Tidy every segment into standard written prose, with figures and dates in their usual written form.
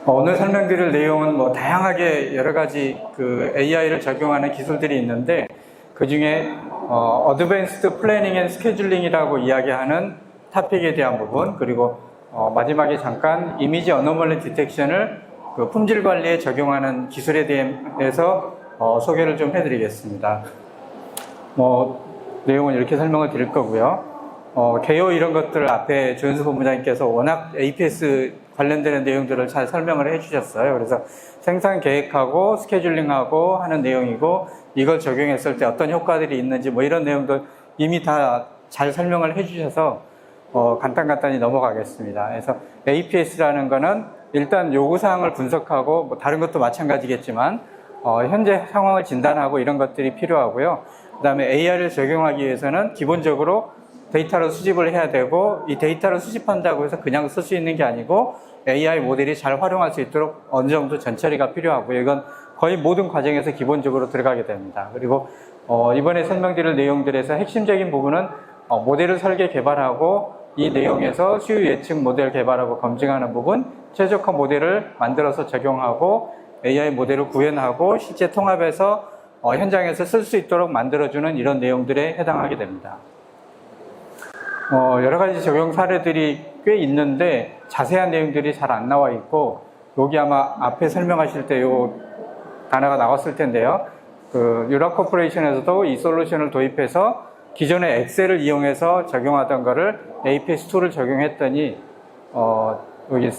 오늘 설명드릴 내용은 뭐 다양하게 여러 가지 그 AI를 적용하는 기술들이 있는데 그 중에 어드밴스드 플래닝 앤 스케줄링이라고 이야기하는 토픽에 대한 부분, 그리고 마지막에 잠깐 이미지 어노멀리 디텍션을 그 품질 관리에 적용하는 기술에 대해서 소개를 좀 해드리겠습니다. 내용은 이렇게 설명을 드릴 거고요. 개요 이런 것들 앞에 조현수 본부장님께서 워낙 APS 관련되는 내용들을 잘 설명을 해주셨어요. 그래서 생산 계획하고 스케줄링하고 하는 내용이고, 이걸 적용했을 때 어떤 효과들이 있는지 뭐 이런 내용들 이미 다 잘 설명을 해주셔서 간단히 넘어가겠습니다. 그래서 APS라는 거는 일단 요구사항을 분석하고, 뭐 다른 것도 마찬가지겠지만 현재 상황을 진단하고 이런 것들이 필요하고요. 그 다음에 AI를 적용하기 위해서는 기본적으로 데이터를 수집을 해야 되고, 이 데이터를 수집한다고 해서 그냥 쓸 수 있는 게 아니고 AI 모델이 잘 활용할 수 있도록 어느 정도 전처리가 필요하고요. 이건 거의 모든 과정에서 기본적으로 들어가게 됩니다. 그리고 이번에 설명드릴 내용들에서 핵심적인 부분은 모델을 설계 개발하고, 이 내용에서 수요 예측 모델 개발하고 검증하는 부분, 최적화 모델을 만들어서 적용하고 AI 모델을 구현하고 실제 통합해서 현장에서 쓸 수 있도록 만들어주는 이런 내용들에 해당하게 됩니다. 여러 가지 적용 사례들이 꽤 있는데 자세한 내용들이 잘 안 나와 있고, 여기 아마 앞에 설명하실 때 요 단어가 나왔을 텐데요. 그 유라 코퍼레이션에서도 이 솔루션을 도입해서 기존의 엑셀을 이용해서 적용하던 거를 APS2를 적용했더니 여기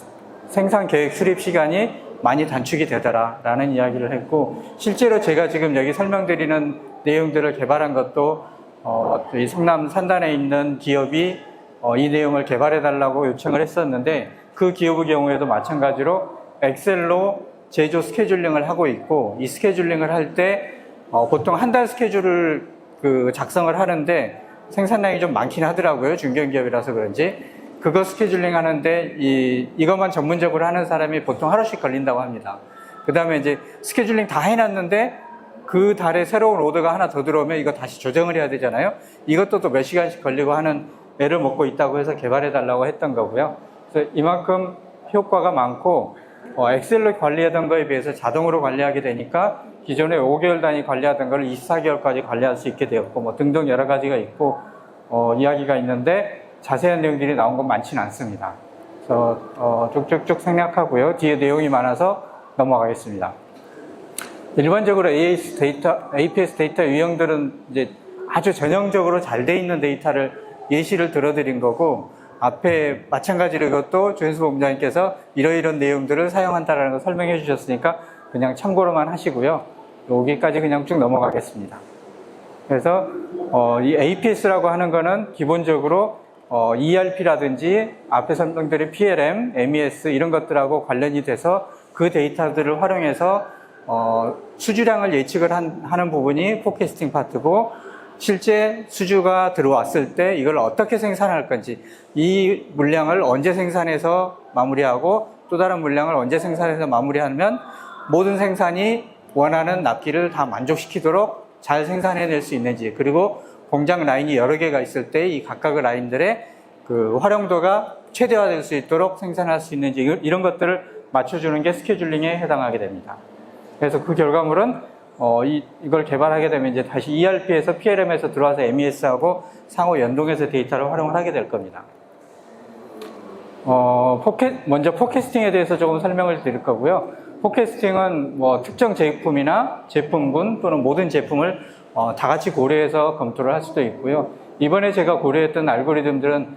생산 계획 수립 시간이 많이 단축이 되더라라는 이야기를 했고, 실제로 제가 지금 여기 설명드리는 내용들을 개발한 것도 이 성남 산단에 있는 기업이 이 내용을 개발해 달라고 요청을 했었는데, 그 기업의 경우에도 마찬가지로 엑셀로 제조 스케줄링을 하고 있고, 이 스케줄링을 할 때 보통 한 달 스케줄을 작성을 하는데 생산량이 좀 많긴 하더라고요. 중견기업이라서 그런지. 그거 스케줄링 하는데 이것만 전문적으로 하는 사람이 보통 하루씩 걸린다고 합니다. 그 다음에 이제 스케줄링 다 해놨는데 그 달에 새로운 오더가 하나 더 들어오면 이거 다시 조정을 해야 되잖아요. 이것도 또 몇 시간씩 걸리고 하는 애를 먹고 있다고 해서 개발해 달라고 했던 거고요. 그래서 이만큼 효과가 많고, 엑셀로 관리하던 거에 비해서 자동으로 관리하게 되니까 기존에 5개월 단위 관리하던 걸 24개월까지 관리할 수 있게 되었고, 뭐 등등 여러 가지가 있고 이야기가 있는데 자세한 내용들이 나온 건 많지는 않습니다. 그래서 쭉쭉쭉 생략하고요. 뒤에 내용이 많아서 넘어가겠습니다. 일반적으로 APS 데이터 유형들은 이제 아주 전형적으로 잘 돼 있는 데이터를 예시를 들어드린 거고, 앞에 마찬가지로 이것도 조현수 본부장님께서 이러이런 내용들을 사용한다라는 걸 설명해 주셨으니까 그냥 참고로만 하시고요. 여기까지 그냥 쭉 넘어가겠습니다. 그래서 이 APS라고 하는 거는 기본적으로 ERP라든지 앞에 설명드린 PLM, MES 이런 것들하고 관련이 돼서 그 데이터들을 활용해서 수주량을 예측을 하는 부분이 포캐스팅 파트고, 실제 수주가 들어왔을 때 이걸 어떻게 생산할 건지, 이 물량을 언제 생산해서 마무리하고 또 다른 물량을 언제 생산해서 마무리하면 모든 생산이 원하는 납기를 다 만족시키도록 잘 생산해낼 수 있는지, 그리고 공장 라인이 여러 개가 있을 때 이 각각의 라인들의 그 활용도가 최대화될 수 있도록 생산할 수 있는지, 이런 것들을 맞춰주는 게 스케줄링에 해당하게 됩니다. 그래서 그 결과물은 이걸 개발하게 되면 이제 다시 ERP에서 PLM에서 들어와서 MES하고 상호 연동해서 데이터를 활용을 하게 될 겁니다. 먼저 포캐스팅에 대해서 조금 설명을 드릴 거고요. 포캐스팅은 뭐 특정 제품이나 제품군 또는 모든 제품을 다 같이 고려해서 검토를 할 수도 있고요. 이번에 제가 고려했던 알고리즘들은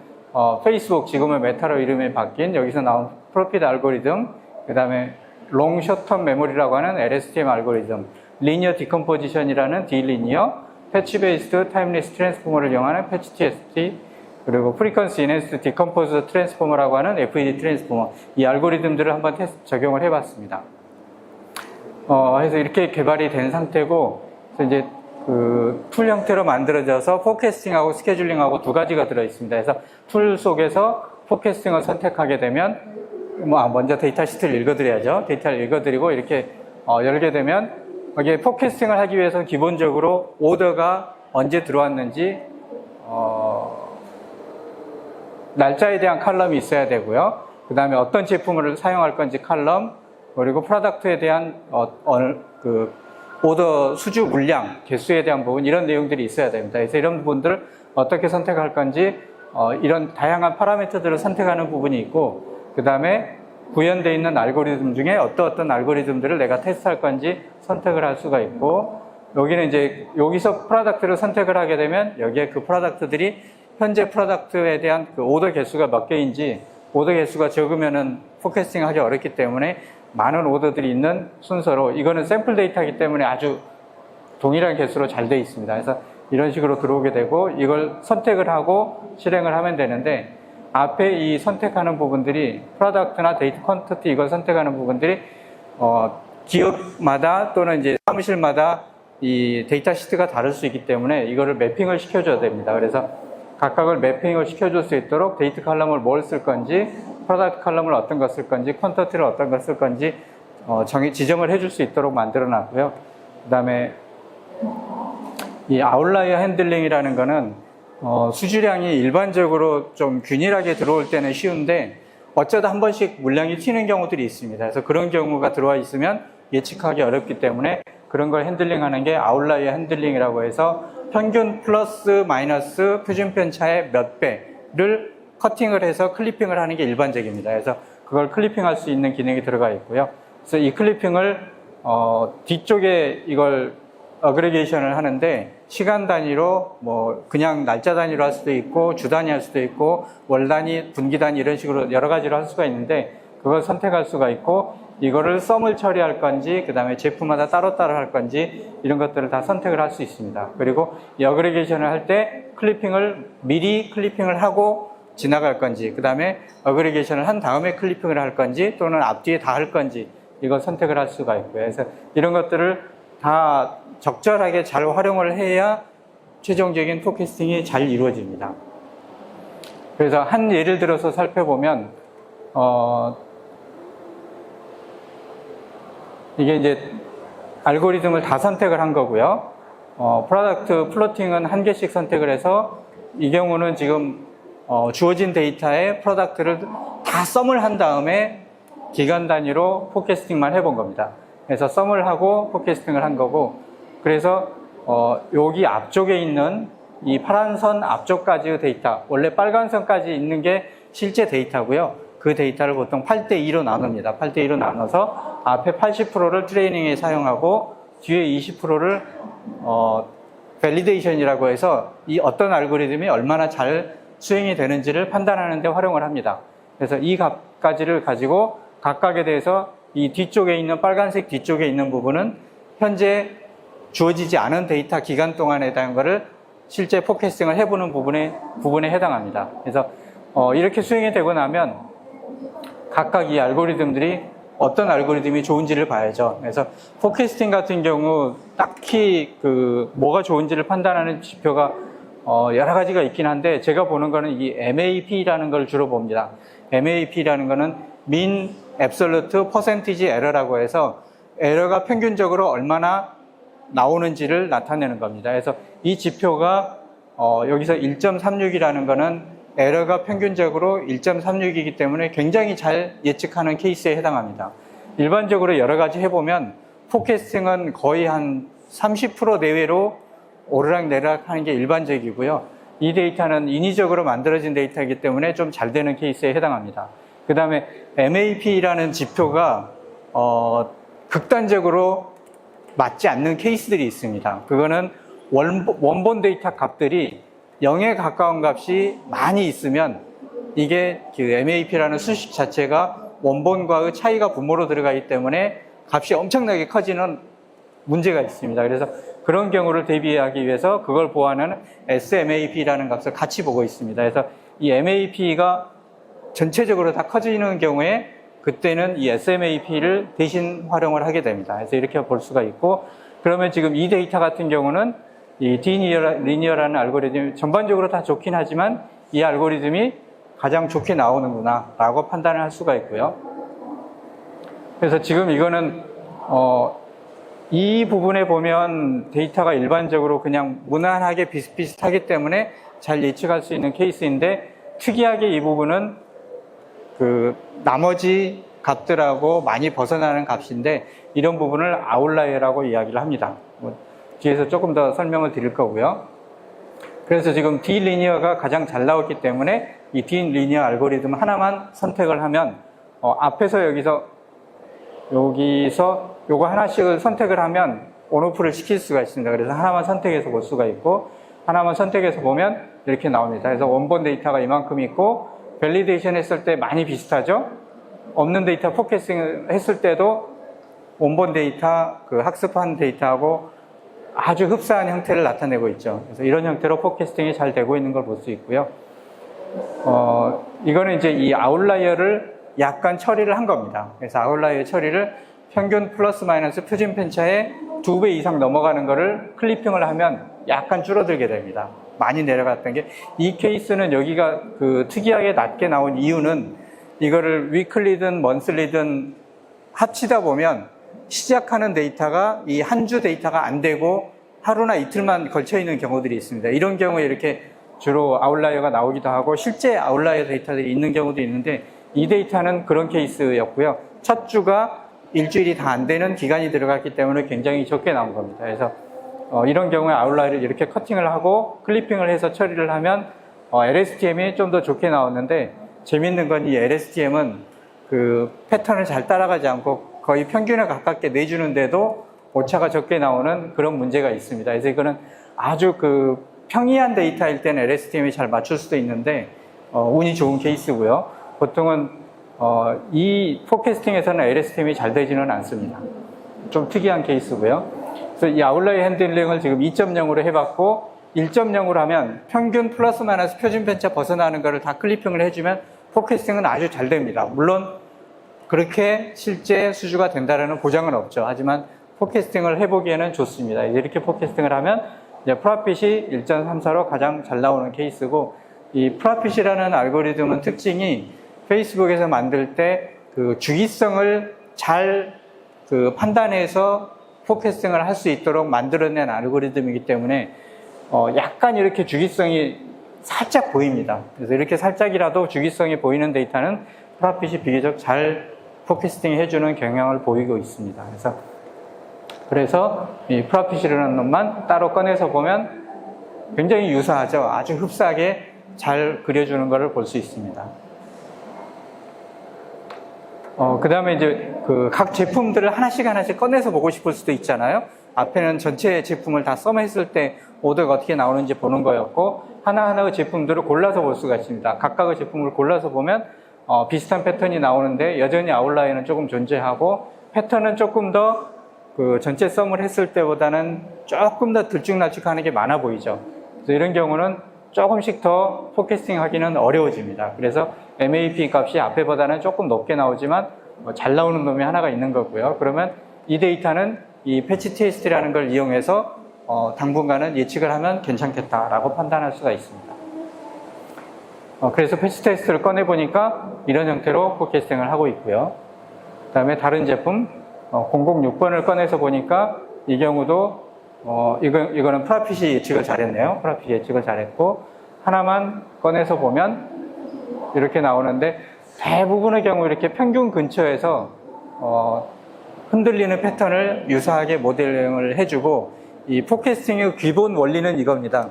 페이스북, 지금의 메타로 이름이 바뀐 여기서 나온 프로핏 알고리즘, 그 다음에 롱 숏텀 메모리라고 하는 LSTM 알고리즘, 리니어 디컴포지션이라는 디리니어, 패치 베이스드 타임리스 트랜스포머를 이용하는 패치 TST, 그리고 프리퀀시 인핸스드 디컴포즈 트랜스포머라고 하는 FED 트랜스포머, 이 알고리즘들을 한번 적용을 해봤습니다. 그래서 이렇게 개발이 된 상태고, 그래서 이제 그 툴 형태로 만들어져서 포캐스팅하고 스케줄링하고 두 가지가 들어있습니다. 그래서 툴 속에서 포캐스팅을 선택하게 되면, 먼저 데이터 시트를 읽어드려야죠. 데이터를 읽어드리고 이렇게 열게 되면, 여기에 포캐스팅을 하기 위해서는 기본적으로 오더가 언제 들어왔는지 날짜에 대한 칼럼이 있어야 되고요. 그 다음에 어떤 제품을 사용할 건지 칼럼, 그리고 프로덕트에 대한 오더 수주 물량, 개수에 대한 부분, 이런 내용들이 있어야 됩니다. 그래서 이런 부분들을 어떻게 선택할 건지, 이런 다양한 파라미터들을 선택하는 부분이 있고, 그 다음에 구현되어 있는 알고리즘 중에 어떤 알고리즘들을 내가 테스트할 건지 선택을 할 수가 있고, 여기는 이제 여기서 프로덕트를 선택을 하게 되면 여기에 그 프로덕트들이 현재 프로덕트에 대한 그 오더 개수가 몇 개인지, 오더 개수가 적으면은 포캐스팅 하기 어렵기 때문에 많은 오더들이 있는 순서로, 이거는 샘플 데이터이기 때문에 아주 동일한 개수로 잘 되어 있습니다. 그래서 이런 식으로 들어오게 되고, 이걸 선택을 하고 실행을 하면 되는데, 앞에 이 선택하는 부분들이 프로덕트나 데이터 퀀티티 이걸 선택하는 부분들이 기업마다 또는 이제 사무실마다 이 데이터 시트가 다를 수 있기 때문에 이거를 매핑을 시켜줘야 됩니다. 그래서 각각을 매핑을 시켜줄 수 있도록 데이터 칼럼을 뭘 쓸 건지, 프로덕트 칼럼을 어떤 거 쓸 건지, 퀀티티를 어떤 거 쓸 건지 지정을 해줄 수 있도록 만들어 놨고요. 그 다음에 이 아웃라이어 핸들링이라는 거는 수주량이 일반적으로 좀 균일하게 들어올 때는 쉬운데 어쩌다 한 번씩 물량이 튀는 경우들이 있습니다. 그래서 그런 경우가 들어와 있으면 예측하기 어렵기 때문에 그런 걸 핸들링하는 게 아웃라이어 핸들링이라고 해서 평균 플러스 마이너스 표준 편차의 몇 배를 커팅을 해서 클리핑을 하는 게 일반적입니다. 그래서 그걸 클리핑할 수 있는 기능이 들어가 있고요. 그래서 이 클리핑을 뒤쪽에 이걸 어그리게이션을 하는데 시간 단위로 뭐 그냥 날짜 단위로 할 수도 있고 주 단위 할 수도 있고 월 단위, 분기 단위 이런 식으로 여러 가지로 할 수가 있는데 그걸 선택할 수가 있고 이거를 썸을 처리할 건지 그 다음에 제품마다 따로따로 할 건지 이런 것들을 다 선택을 할 수 있습니다. 그리고 이 어그리게이션을 할 때 클리핑을 미리 클리핑을 하고 지나갈 건지 그 다음에 어그리게이션을 한 다음에 클리핑을 할 건지 또는 앞뒤에 다 할 건지 이걸 선택을 할 수가 있고요. 그래서 이런 것들을 다 적절하게 잘 활용을 해야 최종적인 포캐스팅이 잘 이루어집니다. 그래서 한 예를 들어서 살펴보면 이게 이제 알고리즘을 다 선택을 한 거고요. 프로덕트 플로팅은 한 개씩 선택을 해서 이 경우는 지금 주어진 데이터에 프로덕트를 다 썸을 한 다음에 기간 단위로 포캐스팅만 해본 겁니다. 그래서 썸을 하고 포캐스팅을 한 거고, 그래서 여기 앞쪽에 있는 이 파란 선 앞쪽까지의 데이터, 원래 빨간 선까지 있는 게 실제 데이터고요. 그 데이터를 보통 8대2로 나눕니다. 8대2로 나눠서 앞에 80%를 트레이닝에 사용하고 뒤에 20%를 밸리데이션이라고 해서 이 어떤 알고리즘이 얼마나 잘 수행이 되는지를 판단하는 데 활용을 합니다. 그래서 이 값까지를 가지고 각각에 대해서 이 뒤쪽에 있는 빨간색 뒤쪽에 있는 부분은 현재 주어지지 않은 데이터 기간 동안에 대한 거를 실제 포캐스팅을 해보는 부분에 해당합니다. 그래서 이렇게 수행이 되고 나면 각각 이 알고리즘들이 어떤 알고리즘이 좋은지를 봐야죠. 그래서 포캐스팅 같은 경우 딱히 뭐가 좋은지를 판단하는 지표가 여러 가지가 있긴 한데 제가 보는 거는 이 MAP라는 걸 주로 봅니다. MAP라는 거는 Mean Absolute Percentage Error라고 해서 에러가 평균적으로 얼마나 나오는지를 나타내는 겁니다. 그래서 이 지표가 여기서 1.36이라는 거는 에러가 평균적으로 1.36이기 때문에 굉장히 잘 예측하는 케이스에 해당합니다. 일반적으로 여러 가지 해보면 포캐스팅은 거의 한 30% 내외로 오르락내리락 하는 게 일반적이고요. 이 데이터는 인위적으로 만들어진 데이터이기 때문에 좀 잘 되는 케이스에 해당합니다. 그 다음에 MAP라는 지표가 극단적으로 맞지 않는 케이스들이 있습니다. 그거는 원본 데이터 값들이 0에 가까운 값이 많이 있으면 이게 그 MAP라는 수식 자체가 원본과의 차이가 분모로 들어가기 때문에 값이 엄청나게 커지는 문제가 있습니다. 그래서 그런 경우를 대비하기 위해서 그걸 보완하는 SMAP라는 값을 같이 보고 있습니다. 그래서 이 MAP가 전체적으로 다 커지는 경우에 그때는 이 SMAP를 대신 활용을 하게 됩니다. 그래서 이렇게 볼 수가 있고, 그러면 지금 이 데이터 같은 경우는 이 디리니어라는 알고리즘이 전반적으로 다 좋긴 하지만 이 알고리즘이 가장 좋게 나오는구나 라고 판단을 할 수가 있고요. 그래서 지금 이거는 이 부분에 보면 데이터가 일반적으로 그냥 무난하게 비슷비슷하기 때문에 잘 예측할 수 있는 케이스인데, 특이하게 이 부분은 그 나머지 값들하고 많이 벗어나는 값인데 이런 부분을 아웃라이어라고 이야기를 합니다. 뒤에서 조금 더 설명을 드릴 거고요. 그래서 지금 D리니어가 가장 잘 나왔기 때문에 이 D리니어 알고리즘 하나만 선택을 하면 앞에서 여기서 요거 하나씩을 선택을 하면 온오프를 시킬 수가 있습니다. 그래서 하나만 선택해서 볼 수가 있고 하나만 선택해서 보면 이렇게 나옵니다. 그래서 원본 데이터가 이만큼 있고 밸리데이션 했을 때 많이 비슷하죠? 없는 데이터 포커싱 했을 때도 원본 데이터, 그 학습한 데이터하고 아주 흡사한 형태를 나타내고 있죠. 그래서 이런 형태로 포캐스팅이 잘 되고 있는 걸 볼 수 있고요. 이거는 이제 이 아웃라이어를 약간 처리를 한 겁니다. 그래서 아웃라이어 처리를 평균 플러스 마이너스 표준 편차의 2배 이상 넘어가는 거를 클리핑을 하면 약간 줄어들게 됩니다. 많이 내려갔던 게. 이 케이스는 여기가 그 특이하게 낮게 나온 이유는 이거를 위클리든 먼슬리든 합치다 보면 시작하는 데이터가 이 한 주 데이터가 안 되고 하루나 이틀만 걸쳐 있는 경우들이 있습니다. 이런 경우에 이렇게 주로 아웃라이어가 나오기도 하고 실제 아웃라이어 데이터들이 있는 경우도 있는데 이 데이터는 그런 케이스였고요. 첫 주가 일주일이 다 안 되는 기간이 들어갔기 때문에 굉장히 적게 나온 겁니다. 그래서 이런 경우에 아웃라이어를 이렇게 커팅을 하고 클리핑을 해서 처리를 하면 LSTM이 좀 더 좋게 나왔는데 재밌는 건 이 LSTM은 그 패턴을 잘 따라가지 않고 거의 평균에 가깝게 내주는데도 오차가 적게 나오는 그런 문제가 있습니다. 그래서 이거는 아주 그 평이한 데이터일 때는 LSTM이 잘 맞출 수도 있는데 운이 좋은 케이스고요. 보통은 이 포캐스팅에서는 LSTM이 잘 되지는 않습니다. 좀 특이한 케이스고요. 그래서 이 아웃라이어 핸들링을 지금 2.0으로 해봤고 1.0으로 하면 평균 플러스 마이너스 표준 편차 벗어나는 거를 다 클리핑을 해주면 포캐스팅은 아주 잘 됩니다. 물론 그렇게 실제 수주가 된다는 보장은 없죠. 하지만 포캐스팅을 해보기에는 좋습니다. 이렇게 포캐스팅을 하면 이제 프라핏이 1.34로 가장 잘 나오는 케이스고 이 프라핏이라는 알고리즘은 특징이 페이스북에서 만들 때 그 주기성을 잘 그 판단해서 포캐스팅을 할 수 있도록 만들어낸 알고리즘이기 때문에 약간 이렇게 주기성이 살짝 보입니다. 그래서 이렇게 살짝이라도 주기성이 보이는 데이터는 프라핏이 비교적 잘 포캐스팅 해주는 경향을 보이고 있습니다. 그래서 이 프라핏이라는 놈만 따로 꺼내서 보면 굉장히 유사하죠. 아주 흡사하게 잘 그려주는 것을 볼 수 있습니다. 그 다음에 이제 그 각 제품들을 하나씩 꺼내서 보고 싶을 수도 있잖아요. 앞에는 전체 제품을 다 썸했을 때 오더가 어떻게 나오는지 보는 거였고 하나하나의 제품들을 골라서 볼 수가 있습니다. 각각의 제품을 골라서 보면 비슷한 패턴이 나오는데 여전히 아웃라이어는 조금 존재하고 패턴은 조금 더 그 전체 썸을 했을 때보다는 조금 더 들쭉날쭉하는 게 많아 보이죠. 그래서 이런 경우는 조금씩 더 포캐스팅 하기는 어려워집니다. 그래서 MAP 값이 앞에보다는 조금 높게 나오지만 잘 나오는 놈이 하나가 있는 거고요. 그러면 이 데이터는 이 패치 TST라는 걸 이용해서 당분간은 예측을 하면 괜찮겠다라고 판단할 수가 있습니다. 그래서 패치 테스트를 꺼내보니까 이런 형태로 포캐스팅을 하고 있고요. 그 다음에 다른 제품 006번을 꺼내서 보니까 이 경우도 이거는 프라핏이 예측을 잘했네요. 프라핏이 예측을 잘했고 하나만 꺼내서 보면 이렇게 나오는데 대부분의 경우 이렇게 평균 근처에서 흔들리는 패턴을 유사하게 모델링을 해주고 이 포캐스팅의 기본 원리는 이겁니다.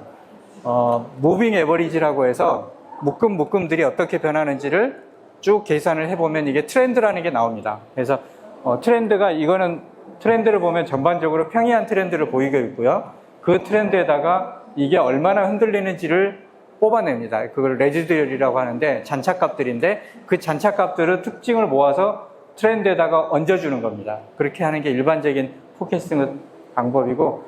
무빙 에버리지라고 해서 묶음들이 어떻게 변하는지를 쭉 계산을 해보면 이게 트렌드라는 게 나옵니다. 그래서 트렌드가 이거는 트렌드를 보면 전반적으로 평이한 트렌드를 보이고 있고요. 그 트렌드에다가 이게 얼마나 흔들리는지를 뽑아냅니다. 그걸 레지듀얼이라고 하는데 잔차값들인데 그 잔차값들의 특징을 모아서 트렌드에다가 얹어주는 겁니다. 그렇게 하는 게 일반적인 포캐스팅 방법이고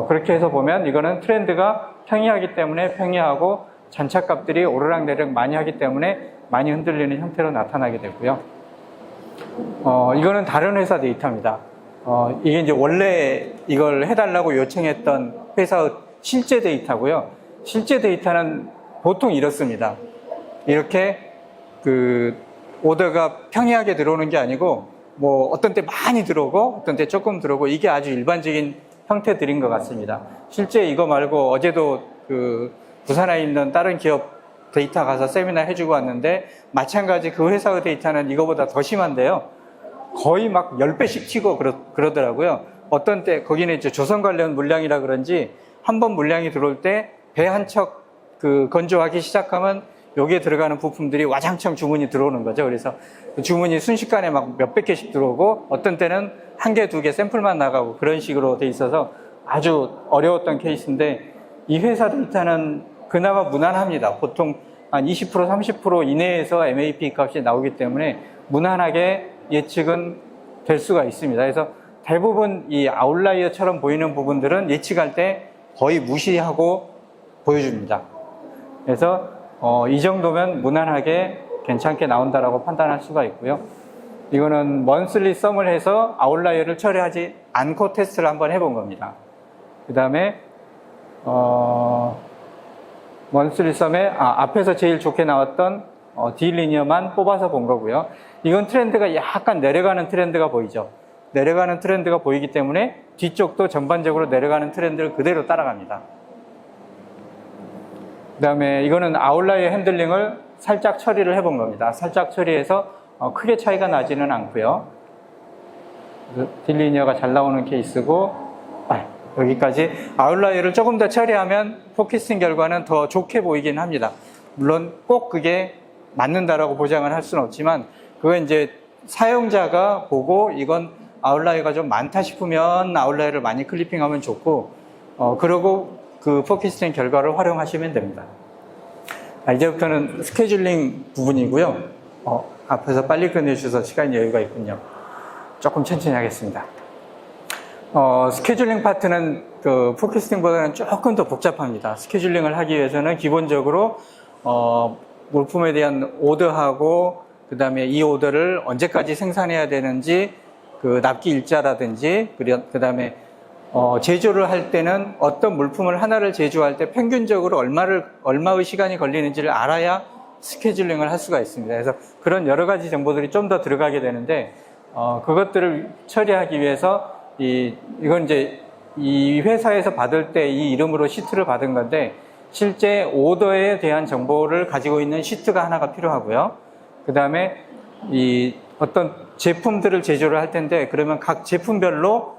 그렇게 해서 보면 이거는 트렌드가 평이하기 때문에 평이하고 잔차값들이 오르락내리락 많이 하기 때문에 많이 흔들리는 형태로 나타나게 되고요. 이거는 다른 회사 데이터입니다. 이게 이제 원래 이걸 해달라고 요청했던 회사의 실제 데이터고요. 실제 데이터는 보통 이렇습니다. 이렇게 그 오더가 평이하게 들어오는 게 아니고 뭐 어떤 때 많이 들어오고 어떤 때 조금 들어오고 이게 아주 일반적인 형태들인 것 같습니다. 실제 이거 말고 어제도 그 부산에 있는 다른 기업 데이터 가서 세미나 해주고 왔는데 마찬가지 그 회사의 데이터는 이거보다 더 심한데요. 거의 막 10배씩 튀고 그러더라고요. 어떤 때 거기는 이제 조선 관련 물량이라 그런지 한 번 물량이 들어올 때 배 한 척 건조하기 시작하면 여기에 들어가는 부품들이 와장창 주문이 들어오는 거죠. 그래서 그 주문이 순식간에 막 몇백 개씩 들어오고 어떤 때는 한 개, 두 개 샘플만 나가고 그런 식으로 돼 있어서 아주 어려웠던 케이스인데 이 회사 데이터는 그나마 무난합니다. 보통 한 20%, 30% 이내에서 MAP 값이 나오기 때문에 무난하게 예측은 될 수가 있습니다. 그래서 대부분 이 아웃라이어처럼 보이는 부분들은 예측할 때 거의 무시하고 보여줍니다. 그래서 이 정도면 무난하게 괜찮게 나온다라고 판단할 수가 있고요. 이거는 먼슬리 썸을 해서 아웃라이어를 처리하지 않고 테스트를 한번 해본 겁니다. 그 다음에 먼슬리 썸에 앞에서 제일 좋게 나왔던 D리니어만 뽑아서 본 거고요. 이건 트렌드가 약간 내려가는 트렌드가 보이죠. 내려가는 트렌드가 보이기 때문에 뒤쪽도 전반적으로 내려가는 트렌드를 그대로 따라갑니다. 그 다음에 이거는 아웃라이어 핸들링을 살짝 처리를 해본 겁니다. 살짝 처리해서 크게 차이가 나지는 않고요. 딜리니어가 잘 나오는 케이스고 여기까지 아웃라이어를 조금 더 처리하면 포커싱 결과는 더 좋게 보이긴 합니다. 물론 꼭 그게 맞는다라고 보장을 할 수는 없지만 그건 이제 사용자가 보고 이건 아웃라이어가 좀 많다 싶으면 아웃라이어를 많이 클리핑하면 좋고 그러고 그 포커싱 결과를 활용하시면 됩니다. 이제부터는 스케줄링 부분이고요. 앞에서 빨리 끝내주셔서 시간이 여유가 있군요. 조금 천천히 하겠습니다. 스케줄링 파트는 그 포커싱보다는 조금 더 복잡합니다. 스케줄링을 하기 위해서는 기본적으로 물품에 대한 오더하고 그 다음에 이 오더를 언제까지 생산해야 되는지 그 납기 일자라든지 그 다음에 제조를 할 때는 어떤 물품을 하나를 제조할 때 평균적으로 얼마의 시간이 걸리는지를 알아야 스케줄링을 할 수가 있습니다. 그래서 그런 여러 가지 정보들이 좀 더 들어가게 되는데 그것들을 처리하기 위해서 이건 이제 이 회사에서 받을 때 이 이름으로 시트를 받은 건데 실제 오더에 대한 정보를 가지고 있는 시트가 하나가 필요하고요. 그 다음에 이 어떤 제품들을 제조를 할 텐데 그러면 각 제품별로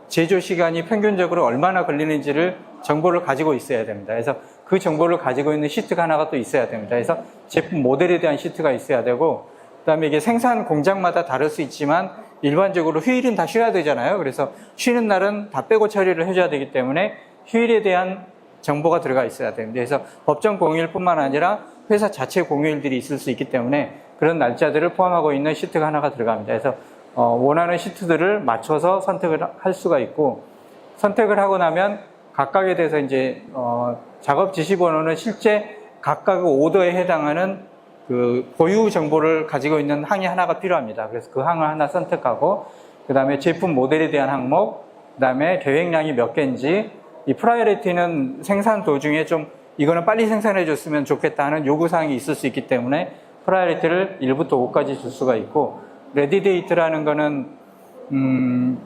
제조 시간이 평균적으로 얼마나 걸리는지를 정보를 가지고 있어야 됩니다. 그래서 그 정보를 가지고 있는 시트가 하나가 또 있어야 됩니다. 그래서 제품 모델에 대한 시트가 있어야 되고 그 다음에 이게 생산 공장마다 다를 수 있지만 일반적으로 휴일은 다 쉬어야 되잖아요. 그래서 쉬는 날은 다 빼고 처리를 해줘야 되기 때문에 휴일에 대한 정보가 들어가 있어야 됩니다. 그래서 법정 공휴일뿐만 아니라 회사 자체 공휴일들이 있을 수 있기 때문에 그런 날짜들을 포함하고 있는 시트가 하나가 들어갑니다. 그래서 원하는 시트들을 맞춰서 선택을 할 수가 있고 선택을 하고 나면 각각에 대해서 이제 작업 지시 번호는 실제 각각 오더에 해당하는 그 보유 정보를 가지고 있는 항이 하나가 필요합니다. 그래서 그 항을 하나 선택하고 그 다음에 제품 모델에 대한 항목, 그 다음에 계획량이 몇 개인지 이 프라이어리티는 생산 도중에 좀 이거는 빨리 생산해 줬으면 좋겠다 하는 요구사항이 있을 수 있기 때문에 프라이어리티를 1부터 5까지 줄 수가 있고 레디 데이트라는 거는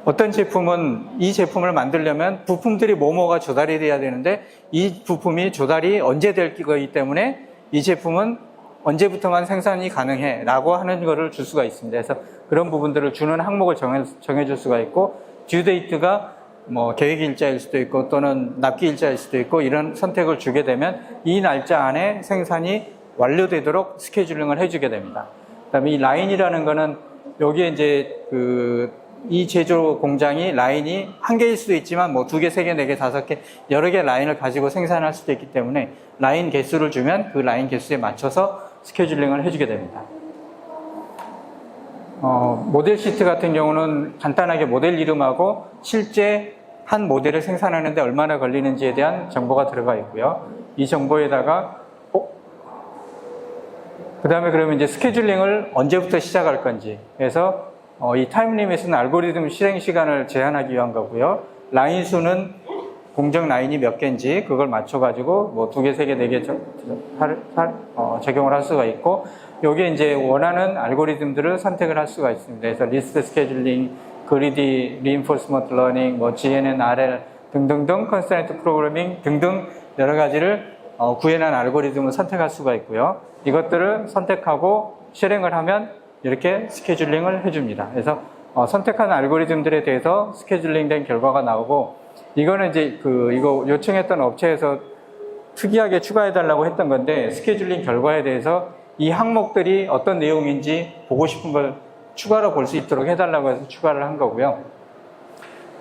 어떤 제품은 이 제품을 만들려면 부품들이 뭐뭐가 조달이 돼야 되는데 이 부품이 조달이 언제 될 거기 때문에 이 제품은 언제부터만 생산이 가능해 라고 하는 거를 줄 수가 있습니다. 그래서 그런 부분들을 주는 항목을 정해줄 수가 있고 듀 데이트가 뭐 계획 일자일 수도 있고 또는 납기 일자일 수도 있고 이런 선택을 주게 되면 이 날짜 안에 생산이 완료되도록 스케줄링을 해주게 됩니다. 그다음에 이 라인이라는 거는 여기에 이제 이 제조 공장이 라인이 한 개일 수도 있지만 뭐 2개, 3개, 4개, 5개 여러 개 라인을 가지고 생산할 수도 있기 때문에 라인 개수를 주면 그 라인 개수에 맞춰서 스케줄링을 해주게 됩니다. 모델 시트 같은 경우는 간단하게 모델 이름하고 실제 한 모델을 생산하는데 얼마나 걸리는지에 대한 정보가 들어가 있고요. 이 정보에다가 그 다음에 그러면 이제 스케줄링을 언제부터 시작할 건지 그래서 이 타임 리밋은 알고리즘 실행 시간을 제한하기 위한 거고요. 라인 수는 공정 라인이 몇 개인지 그걸 맞춰가지고 뭐 2개, 3개, 4개 적용을 할 수가 있고 여기에 이제 원하는 알고리즘들을 선택을 할 수가 있습니다. 그래서 리스트 스케줄링, 그리디, 리인포스먼트 러닝, 뭐 GNN, RL 등등등, 컨스트레인트 프로그래밍 등등 여러 가지를 구현한 알고리즘을 선택할 수가 있고요. 이것들을 선택하고 실행을 하면 이렇게 스케줄링을 해줍니다. 그래서 선택한 알고리즘들에 대해서 스케줄링된 결과가 나오고, 이거는 이제 이거 요청했던 업체에서 특이하게 추가해달라고 했던 건데, 스케줄링 결과에 대해서 이 항목들이 어떤 내용인지 보고 싶은 걸 추가로 볼 수 있도록 해달라고 해서 추가를 한 거고요.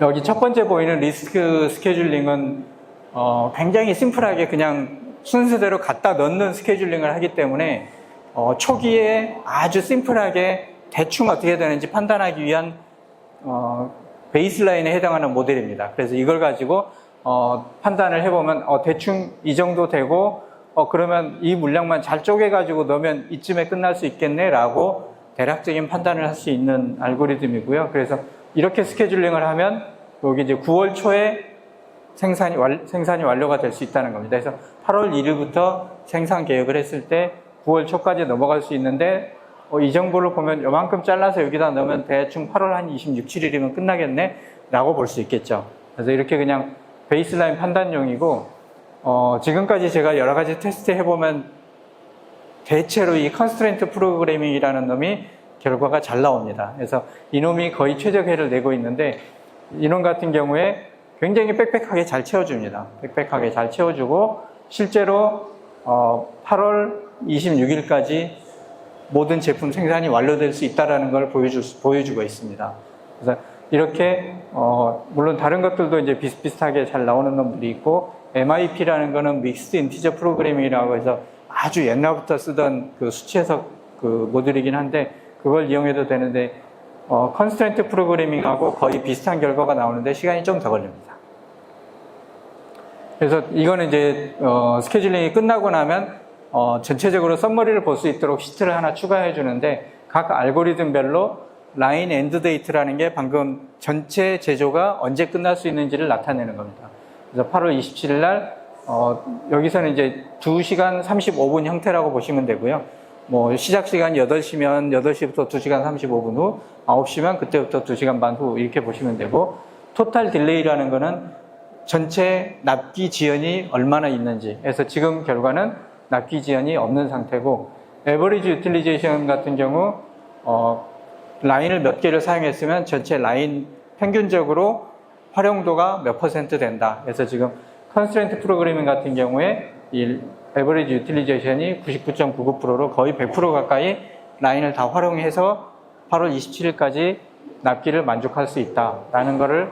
여기 첫 번째 보이는 리스크 스케줄링은 굉장히 심플하게 그냥 순서대로 갖다 넣는 스케줄링을 하기 때문에 초기에 아주 심플하게 대충 어떻게 되는지 판단하기 위한 베이스라인에 해당하는 모델입니다. 그래서 이걸 가지고 판단을 해보면 대충 이 정도 되고 그러면 이 물량만 잘 쪼개가지고 넣으면 이쯤에 끝날 수 있겠네 라고 대략적인 판단을 할 수 있는 알고리즘이고요. 그래서 이렇게 스케줄링을 하면 여기 이제 9월 초에 생산이 완료가 될 수 있다는 겁니다. 그래서 8월 1일부터 생산 계획을 했을 때 9월 초까지 넘어갈 수 있는데 이 정보를 보면 요만큼 잘라서 여기다 넣으면 대충 8월 한 26, 7일이면 끝나겠네 라고 볼 수 있겠죠. 그래서 이렇게 그냥 베이스라인 판단용이고 지금까지 제가 여러 가지 테스트 해보면 대체로 이 컨스트레인트 프로그래밍이라는 놈이 결과가 잘 나옵니다. 그래서 이놈이 거의 최적해를 내고 있는데 이놈 같은 경우에 굉장히 빽빽하게 잘 채워줍니다. 빽빽하게 잘 채워주고 실제로 8월 26일까지 모든 제품 생산이 완료될 수 있다는 걸 보여주고 있습니다. 그래서 이렇게 물론 다른 것들도 이제 비슷비슷하게 잘 나오는 놈들이 있고 MIP라는 거는 믹스드 인티저 프로그래밍이라고 해서 아주 옛날부터 쓰던 그 수치 해석 그 모듈이긴 한데 그걸 이용해도 되는데 컨스트레인트 프로그래밍하고 거의 비슷한 결과가 나오는데 시간이 좀 더 걸립니다. 그래서 이거는 이제 스케줄링이 끝나고 나면 전체적으로 썸머리를 볼 수 있도록 시트를 하나 추가해 주는데 각 알고리즘별로 라인 엔드 데이트라는 게 방금 전체 제조가 언제 끝날 수 있는지를 나타내는 겁니다. 그래서 8월 27일 날 여기서는 이제 2시간 35분 형태라고 보시면 되고요. 뭐 시작 시간 8시면 8시부터 2시간 35분 후, 9시면 그때부터 2시간 반 후 이렇게 보시면 되고, 토탈 딜레이라는 거는 전체 납기 지연이 얼마나 있는지. 그래서 지금 결과는 납기 지연이 없는 상태고, 에버리지 유틸리제이션 같은 경우 라인을 몇 개를 사용했으면 전체 라인 평균적으로 활용도가 몇 % 된다. 그래서 지금 컨스트레인트 프로그래밍 같은 경우에 이 에버리지 유틸리제이션이 99.99%로 거의 100% 가까이 라인을 다 활용해서 8월 27일까지 납기를 만족할 수 있다라는 것을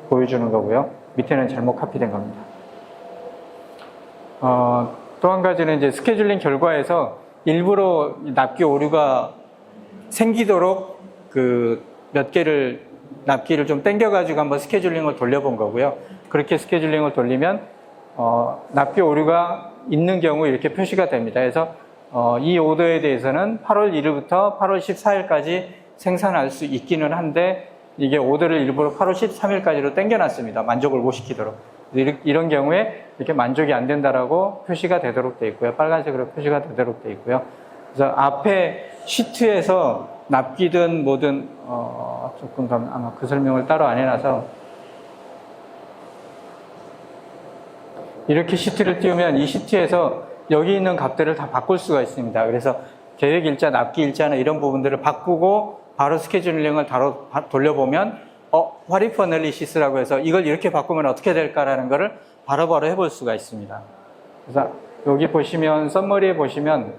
보여주는 거고요. 밑에는 잘못 카피된 겁니다. 또 한 가지는 이제 스케줄링 결과에서 일부러 납기 오류가 생기도록 몇 개를 납기를 좀 땡겨가지고 한번 스케줄링을 돌려본 거고요. 그렇게 스케줄링을 돌리면 납기 오류가 있는 경우 이렇게 표시가 됩니다. 그래서 이 오더에 대해서는 8월 1일부터 8월 14일까지 생산할 수 있기는 한데 이게 오더를 일부러 8월 13일까지로 땡겨놨습니다. 만족을 못 시키도록. 이런 경우에 이렇게 만족이 안 된다라고 표시가 되도록 되어 있고요. 빨간색으로 표시가 되도록 되어 있고요. 그래서 앞에 시트에서 납기든 뭐든 조금 더 아마 그 설명을 따로 안 해놔서 이렇게 시트를 띄우면 이 시트에서 여기 있는 값들을 다 바꿀 수가 있습니다. 그래서 계획 일자, 납기 일자나 이런 부분들을 바꾸고 바로 스케줄링을 돌려보면 what if analysis라고 해서 이걸 이렇게 바꾸면 어떻게 될까라는 거를 바로바로 해볼 수가 있습니다. 그래서 여기 보시면 썸머리에 보시면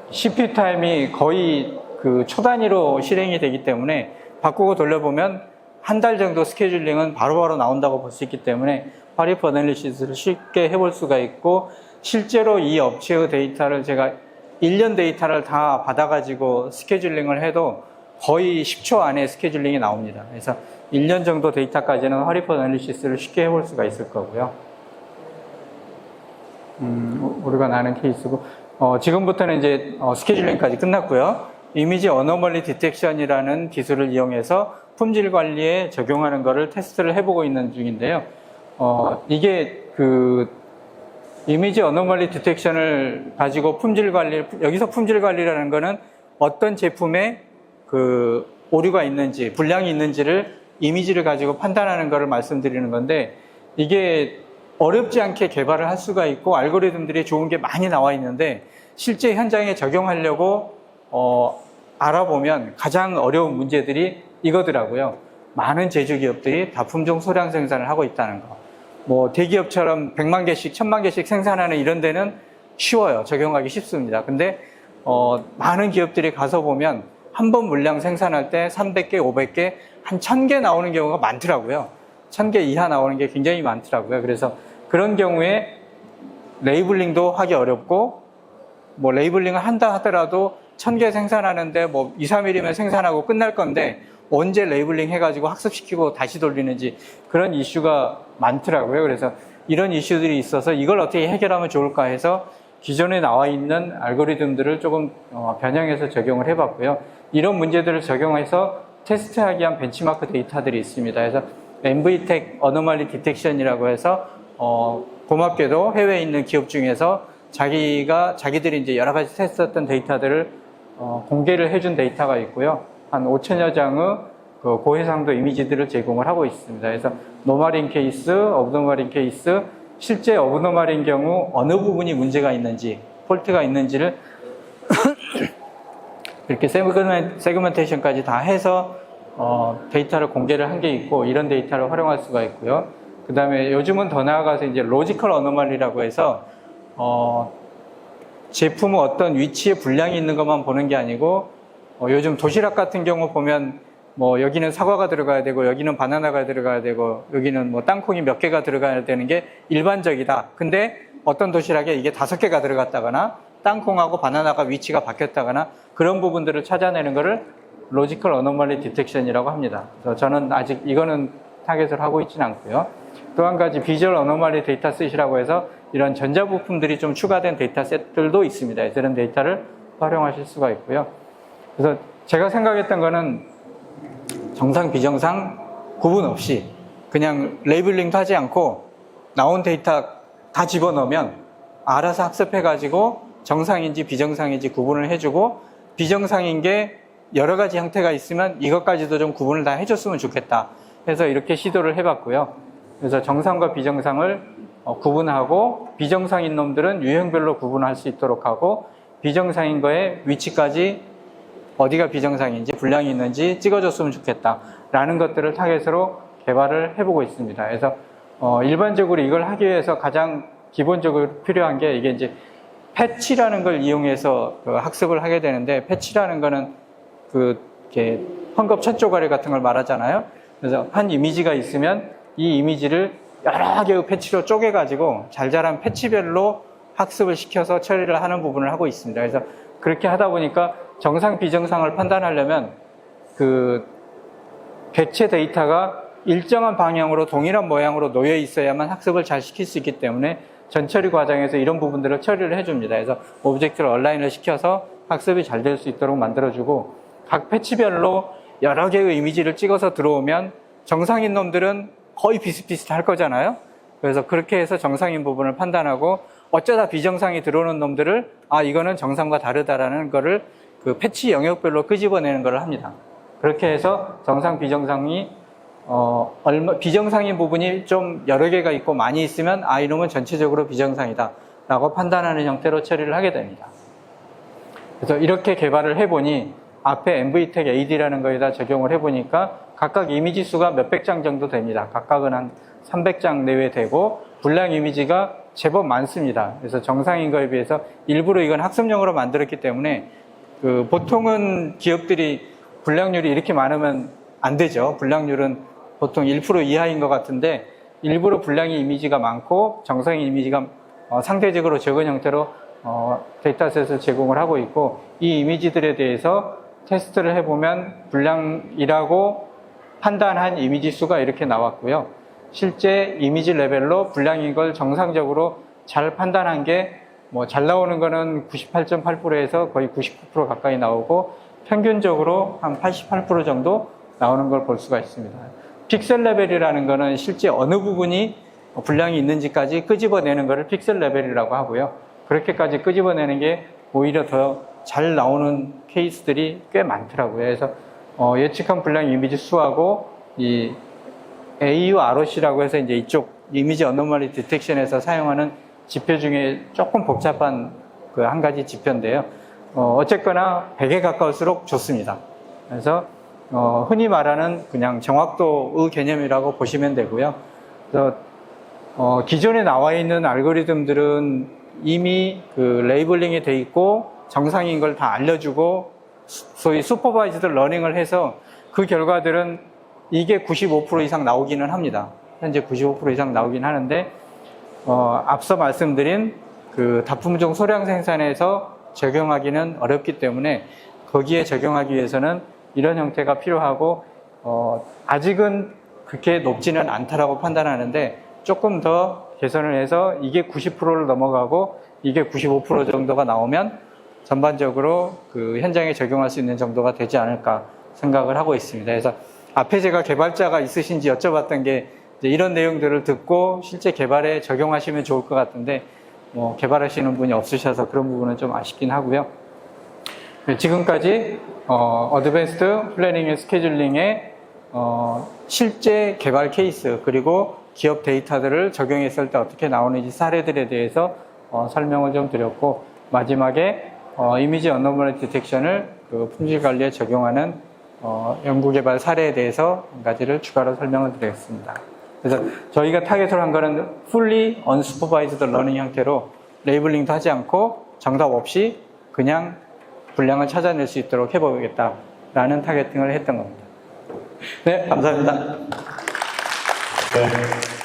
CPU 타임이 거의 그 초 단위로 실행이 되기 때문에 바꾸고 돌려보면 한 달 정도 스케줄링은 바로바로 나온다고 볼 수 있기 때문에 what if analysis를 쉽게 해볼 수가 있고, 실제로 이 업체의 데이터를 제가 1년 데이터를 다 받아가지고 스케줄링을 해도 거의 10초 안에 스케줄링이 나옵니다. 그래서 1년 정도 데이터까지는 화리포 애널리시스를 쉽게 해볼 수가 있을 거고요. 오류가 나는 케이스고, 지금부터는 이제 스케줄링까지 끝났고요. 이미지 어노멀리 디텍션이라는 기술을 이용해서 품질 관리에 적용하는 거를 테스트를 해보고 있는 중인데요. 이게 이미지 어노멀리 디텍션을 가지고 품질 관리, 여기서 품질 관리라는 거는 어떤 제품에 오류가 있는지, 불량이 있는지를 이미지를 가지고 판단하는 것을 말씀드리는 건데, 이게 어렵지 않게 개발을 할 수가 있고 알고리즘들이 좋은 게 많이 나와 있는데 실제 현장에 적용하려고 알아보면 가장 어려운 문제들이 이거더라고요. 많은 제조기업들이 다 품종 소량 생산을 하고 있다는 거. 뭐 대기업처럼 100만 개씩, 1000만 개씩 생산하는 이런 데는 쉬워요. 적용하기 쉽습니다. 근데 많은 기업들이 가서 보면 한 번 물량 생산할 때 300개, 500개, 한 1000개 나오는 경우가 많더라고요. 1000개 이하 나오는 게 굉장히 많더라고요. 그래서 그런 경우에 레이블링도 하기 어렵고, 뭐 레이블링을 한다 하더라도 1000개 생산하는데 뭐 2, 3일이면 생산하고 끝날 건데 언제 레이블링 해가지고 학습시키고 다시 돌리는지 그런 이슈가 많더라고요. 그래서 이런 이슈들이 있어서 이걸 어떻게 해결하면 좋을까 해서 기존에 나와 있는 알고리즘들을 조금 변형해서 적용을 해봤고요. 이런 문제들을 적용해서 테스트하기 위한 벤치마크 데이터들이 있습니다. 그래서 MVTech 어노멀리 디텍션이라고 해서 고맙게도 해외에 있는 기업 중에서 자기들이 이제 여러 가지 테스트했던 데이터들을 공개를 해준 데이터가 있고요. 한 5천여 장의 그 고해상도 이미지들을 제공을 하고 있습니다. 그래서 노멀인 케이스, 어브노멀인 케이스, 실제 어브노멀인 경우 어느 부분이 문제가 있는지, 폴트가 있는지를 이렇게 세그멘테이션까지 다 해서 데이터를 공개를 한 게 있고 이런 데이터를 활용할 수가 있고요. 그 다음에 요즘은 더 나아가서 이제 로지컬 어노멀리라고 해서 제품의 어떤 위치에 불량이 있는 것만 보는 게 아니고 요즘 도시락 같은 경우 보면 뭐 여기는 사과가 들어가야 되고 여기는 바나나가 들어가야 되고 여기는 뭐 땅콩이 몇 개가 들어가야 되는 게 일반적이다. 근데 어떤 도시락에 이게 5개가 들어갔다거나 땅콩하고 바나나가 위치가 바뀌었다거나 그런 부분들을 찾아내는 것을 로지컬 어노멀리 디텍션이라고 합니다. 그래서 저는 아직 이거는 타겟을 하고 있지는 않고요. 또 한 가지 비주얼 어노멀리 데이터셋이라고 해서 이런 전자부품들이 좀 추가된 데이터셋들도 있습니다. 이런 데이터를 활용하실 수가 있고요. 그래서 제가 생각했던 거는 정상, 비정상 구분 없이 그냥 레이블링도 하지 않고 나온 데이터 다 집어넣으면 알아서 학습해가지고 정상인지 비정상인지 구분을 해주고 비정상인 게 여러 가지 형태가 있으면 이것까지도 좀 구분을 다 해줬으면 좋겠다 해서 이렇게 시도를 해봤고요. 그래서 정상과 비정상을 구분하고 비정상인 놈들은 유형별로 구분할 수 있도록 하고 비정상인 거에 위치까지 어디가 비정상인지 불량이 있는지 찍어줬으면 좋겠다라는 것들을 타겟으로 개발을 해보고 있습니다. 그래서 일반적으로 이걸 하기 위해서 가장 기본적으로 필요한 게 이게 이제 패치라는 걸 이용해서 학습을 하게 되는데 패치라는 거는 이렇게 헝겊 찻조가리 같은 걸 말하잖아요. 그래서 한 이미지가 있으면 이 이미지를 여러 개의 패치로 쪼개가지고 잘 자란 패치별로 학습을 시켜서 처리를 하는 부분을 하고 있습니다. 그래서 그렇게 하다 보니까 정상, 비정상을 판단하려면 객체 데이터가 일정한 방향으로 동일한 모양으로 놓여 있어야만 학습을 잘 시킬 수 있기 때문에 전처리 과정에서 이런 부분들을 처리를 해줍니다. 그래서 오브젝트를 얼라인을 시켜서 학습이 잘 될 수 있도록 만들어주고 각 패치별로 여러 개의 이미지를 찍어서 들어오면 정상인 놈들은 거의 비슷비슷할 거잖아요. 그래서 그렇게 해서 정상인 부분을 판단하고 어쩌다 비정상이 들어오는 놈들을 이거는 정상과 다르다라는 거를 그 패치 영역별로 끄집어내는 걸 합니다. 그렇게 해서 정상, 비정상이 비정상인 부분이 좀 여러 개가 있고 많이 있으면 이놈은 전체적으로 비정상이다 라고 판단하는 형태로 처리를 하게 됩니다. 그래서 이렇게 개발을 해보니 앞에 MVTech AD라는 거에다 적용을 해보니까 각각 이미지 수가 몇백 장 정도 됩니다. 각각은 한 300장 내외 되고 불량 이미지가 제법 많습니다. 그래서 정상인 거에 비해서 일부러 이건 학습용으로 만들었기 때문에 보통은 기업들이 불량률이 이렇게 많으면 안 되죠. 불량률은 보통 1% 이하인 것 같은데 일부러 불량의 이미지가 많고 정상인 이미지가 상대적으로 적은 형태로 데이터셋을 제공을 하고 있고 이 이미지들에 대해서 테스트를 해보면 불량이라고 판단한 이미지 수가 이렇게 나왔고요. 실제 이미지 레벨로 불량인 걸 정상적으로 잘 판단한 게 잘 나오는 거는 98.8%에서 거의 99% 가까이 나오고 평균적으로 한 88% 정도 나오는 걸 볼 수가 있습니다. 픽셀 레벨이라는 거는 실제 어느 부분이 불량이 있는지까지 끄집어내는 거를 픽셀 레벨이라고 하고요. 그렇게까지 끄집어내는 게 오히려 더 잘 나오는 케이스들이 꽤 많더라고요. 그래서 예측한 불량 이미지 수하고 이 AU ROC라고 해서 이제 이쪽 이미지 어노멀리 디텍션에서 사용하는 지표 중에 조금 복잡한 그 한 가지 지표인데요. 어쨌거나 100에 가까울수록 좋습니다. 그래서 흔히 말하는 그냥 정확도의 개념이라고 보시면 되고요. 그래서 기존에 나와 있는 알고리즘들은 이미 그 레이블링이 돼 있고 정상인 걸 다 알려주고 소위 슈퍼바이즈드 러닝을 해서 그 결과들은 이게 95% 이상 나오기는 합니다. 현재 95% 이상 나오긴 하는데 앞서 말씀드린 그 다품종 소량 생산에서 적용하기는 어렵기 때문에 거기에 적용하기 위해서는 이런 형태가 필요하고 아직은 그렇게 높지는 않다라고 판단하는데 조금 더 개선을 해서 이게 90%를 넘어가고 이게 95% 정도가 나오면 전반적으로 그 현장에 적용할 수 있는 정도가 되지 않을까 생각을 하고 있습니다. 그래서 앞에 제가 개발자가 있으신지 여쭤봤던 게 이제 이런 내용들을 듣고 실제 개발에 적용하시면 좋을 것 같은데 개발하시는 분이 없으셔서 그런 부분은 좀 아쉽긴 하고요. 지금까지 어드밴스드 플래닝 앤 스케줄링의 실제 개발 케이스 그리고 기업 데이터들을 적용했을 때 어떻게 나오는지 사례들에 대해서 설명을 좀 드렸고 마지막에 이미지 어노멀리 디텍션을 그 품질 관리에 적용하는 연구 개발 사례에 대해서 한 가지를 추가로 설명을 드리겠습니다. 그래서 저희가 타겟을 한 거는 fully unsupervised learning 형태로 레이블링도 하지 않고 정답 없이 그냥 분량을 찾아낼 수 있도록 해보겠다라는 타겟팅을 했던 겁니다. 네, 감사합니다. 네.